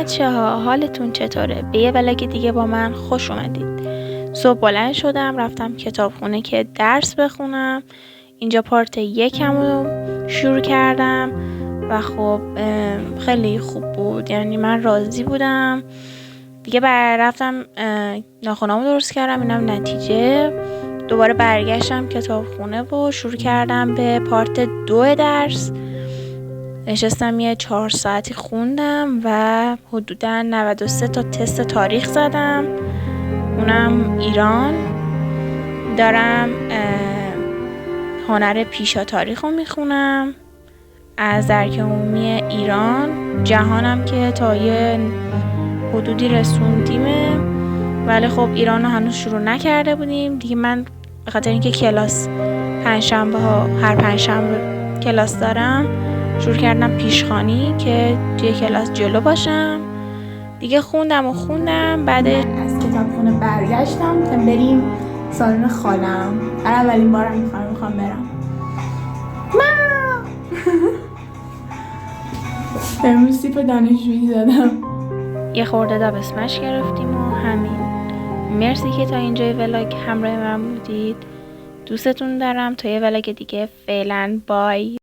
بچه‌ها، حالتون چطوره؟ به یه ولاگ دیگه با من خوش اومدید. صبح بلند شدم رفتم کتابخونه که درس بخونم. اینجا پارت یکم رو شروع کردم و خب خیلی خوب بود، یعنی من راضی بودم دیگه. رفتم ناخنامو درست کردم، اینم نتیجه. دوباره برگشتم کتابخونه و شروع کردم به پارت 2 درس. نشستم یه 4 ساعتی خوندم و حدوداً 93 تا تست تاریخ زدم، اونم ایران. دارم هنر پیشا تاریخ رو میخونم از درک عمومی ایران. جهانم که تا یه حدودی رسوندیمه، ولی خب ایران رو هنوز شروع نکرده بودیم دیگه. من به خاطر اینکه کلاس پنجشنبه ها هر پنجشنبه کلاس دارم، شروع کردم پیشخوانی که توی کلاس جلو باشم دیگه. خوندم بعد از کتابخونه برگشتم تا بریم سالن خالم. برای اولین بارم میخوام برم. امروز سیپ دانشجویی زدم. یه خورده داب اسمش گرفتیم و همین. مرسی که تا اینجای ولاگ همراه من بودید. دوستتون دارم. تا یه ولاگ دیگه، فعلا بای.